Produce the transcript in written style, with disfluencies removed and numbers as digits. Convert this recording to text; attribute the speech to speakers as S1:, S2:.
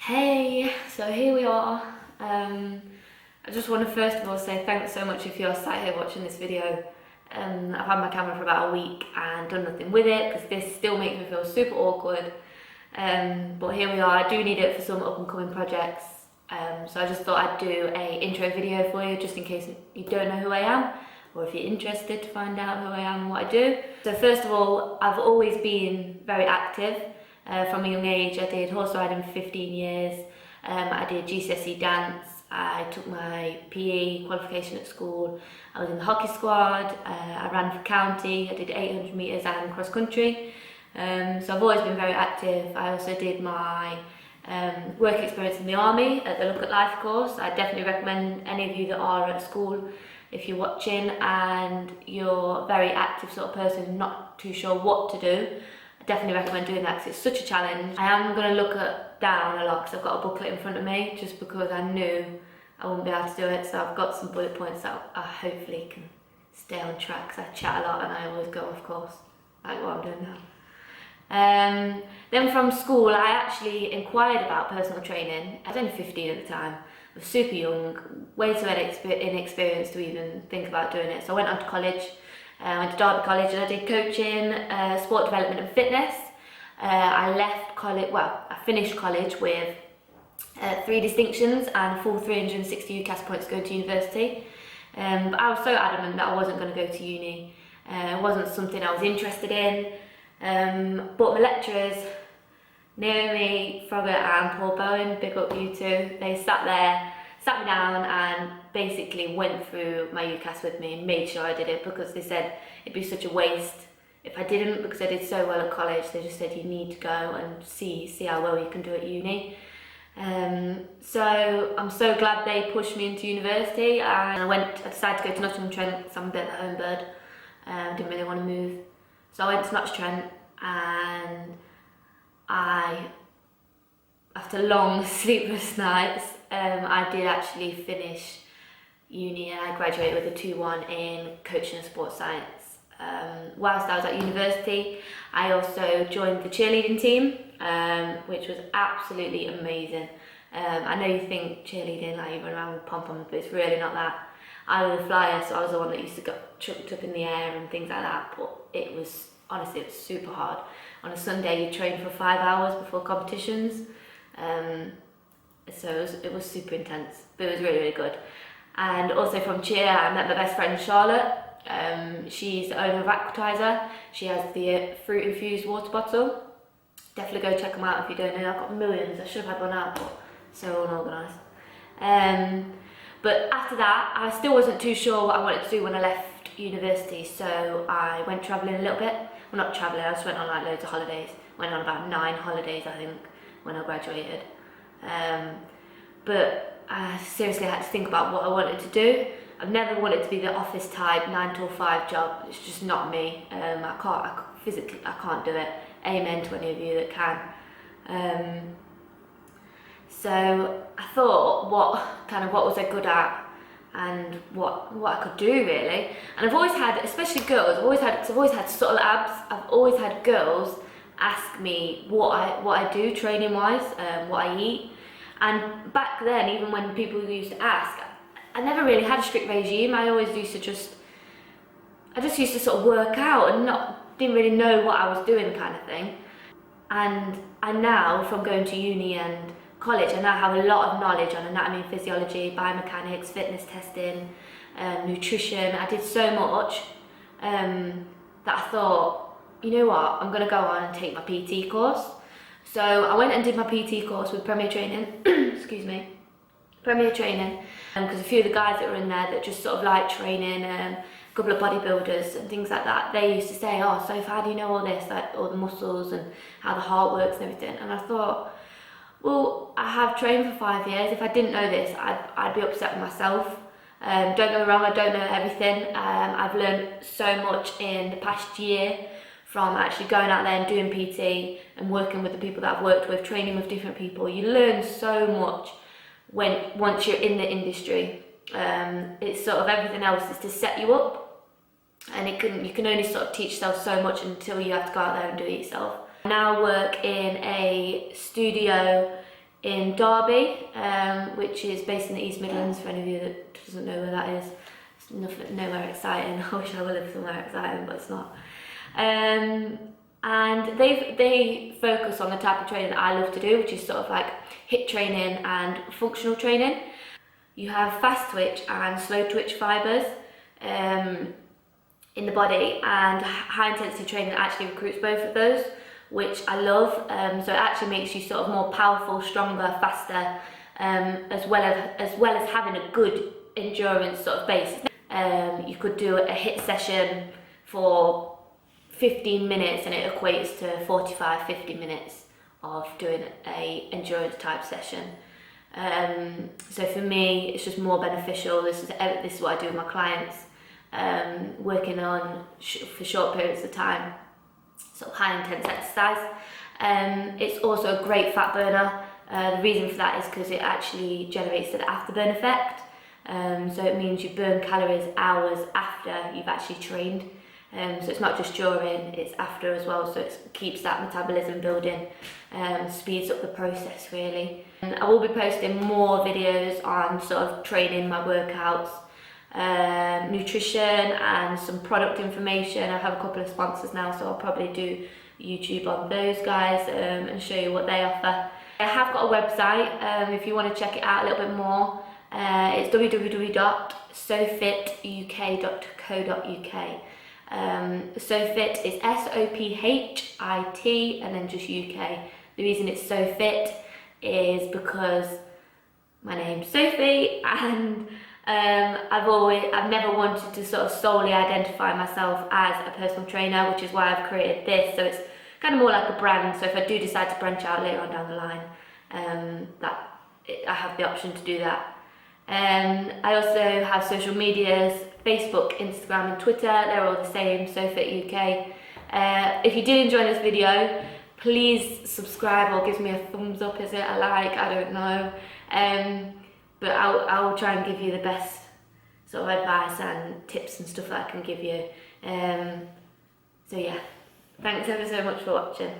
S1: Hey, so here we are. I just want to first of all say thanks so much if you're sat here watching this video. I've had my camera for about a week and done nothing with it because this still makes me feel super awkward. But here we are. I do need it for some up and coming projects. So I just thought I'd do a intro video for you just in case you don't know who I am or if you're interested to find out who I am and what I do. So first of all, I've always been very active. From a young age, I did horse riding for 15 years, I did GCSE dance, I took my PE qualification at school, I was in the hockey squad, I ran for county, I did 800 metres and cross country, so I've always been very active. I also did my work experience in the army at the Look at Life course. I definitely recommend any of you that are at school, if you're watching and you're a very active sort of person, not too sure what to do, I definitely recommend doing that because it's such a challenge. I am going to look down a lot because I've got a booklet in front of me just because I knew I wouldn't be able to do it, so I've got some bullet points that I hopefully can stay on track because I chat a lot and I always go off course, like what I'm doing now. Then from school I actually inquired about personal training. I was only 15 at the time, I was super young, way too inexperienced to even think about doing it, so I went on to college. I went to Derby College and I did coaching, sport development and fitness. I left college, well, I finished college with 3 distinctions and full 360 UCAS points going to university. But I was so adamant that I wasn't going to go to uni. It wasn't something I was interested in. But my lecturers, Naomi, Frogger and Paul Bowen, big up you two, they sat me down and basically went through my UCAS with me and made sure I did it because they said it'd be such a waste if I didn't, because I did so well at college. They just said you need to go and see how well you can do at uni. So I'm so glad they pushed me into university, and I decided to go to Nottingham-on-Trent because I'm a bit of a home bird. Didn't really want to move. So I went to Nottingham-on-Trent and after long sleepless nights, I did actually finish uni and I graduated with a 2-1 in coaching and sports science. Whilst I was at university, I also joined the cheerleading team, which was absolutely amazing. I know you think cheerleading, like you run around with pom-poms, but it's really not that. I was a flyer, so I was the one that used to get chucked up in the air and things like that, but it was super hard. On a Sunday you train for 5 hours before competitions, so it was super intense, but it was really, really good. And also from cheer, I met my best friend Charlotte. She's the owner of Aquatizer. She has the fruit infused water bottle. Definitely go check them out if you don't know. I've got millions. I should have had one out, but so unorganised. But after that, I still wasn't too sure what I wanted to do when I left university, so I went travelling a little bit. Well, not travelling, I just went on like loads of holidays. Went on about 9 holidays, I think, when I graduated. But I seriously had to think about what I wanted to do. I've never wanted to be the office type 9 to 5 job. It's just not me. Physically I can't do it. Amen to any of you that can. So I thought what was I good at and what I could do really. And I've always had, especially girls, I've always had subtle abs. I've always had girls ask me what I do training wise, what I eat. And back then, even when people used to ask, I never really had a strict regime. I just used to sort of work out and didn't really know what I was doing kind of thing. And I now, from going to uni and college, I now have a lot of knowledge on anatomy and physiology, biomechanics, fitness testing, nutrition. I did so much that I thought, you know what, I'm going to go on and take my PT course. So I went and did my PT course with Premier Training, excuse me, Premier Training, because a few of the guys that were in there that just sort of like training, a couple of bodybuilders and things like that, they used to say, oh, so how do you know all this, like all the muscles and how the heart works and everything? And I thought, well, I have trained for 5 years. If I didn't know this, I'd be upset with myself. Don't get me wrong, I don't know everything. I've learned so much in the past year from actually going out there and doing PT and working with the people that I've worked with, training with different people. You learn so much once you're in the industry. It's sort of everything else is to set you up, and you can only sort of teach yourself so much until you have to go out there and do it yourself. I now work in a studio in Derby, which is based in the East Midlands, for any of you that doesn't know where that is. It's nowhere exciting. I wish I would live somewhere exciting, but it's not. And they focus on the type of training that I love to do, which is sort of like HIIT training and functional training. You have fast twitch and slow twitch fibres in the body, and high intensity training actually recruits both of those, which I love. So it actually makes you sort of more powerful, stronger, faster, as well as having a good endurance sort of base. You could do a HIIT session for 15 minutes and it equates to 45-50 minutes of doing a endurance type session. So for me, it's just more beneficial. This is what I do with my clients, working on for short periods of time, sort of high intense exercise. It's also a great fat burner. The reason for that is because it actually generates an afterburn effect. So it means you burn calories hours after you've actually trained. So it's not just during, it's after as well, so it keeps that metabolism building, speeds up the process really. I will be posting more videos on sort of training, my workouts, nutrition and some product information. I have a couple of sponsors now, so I'll probably do YouTube on those guys and show you what they offer. I have got a website if you want to check it out a little bit more. It's www.sophit.uk.co.uk. SOPHIT is SOPHIT and then just UK. The reason it's SOPHIT is because my name's Sophie, and I've never wanted to sort of solely identify myself as a personal trainer, which is why I've created this. So it's kind of more like a brand. So if I do decide to branch out later on down the line, I have the option to do that. I also have social medias, Facebook, Instagram and Twitter. They're all the same, SOPHIT UK. If you did enjoy this video, please subscribe, or give me a thumbs up, is it a like, I don't know. But I'll try and give you the best sort of advice and tips and stuff that I can give you. So yeah, thanks ever so much for watching.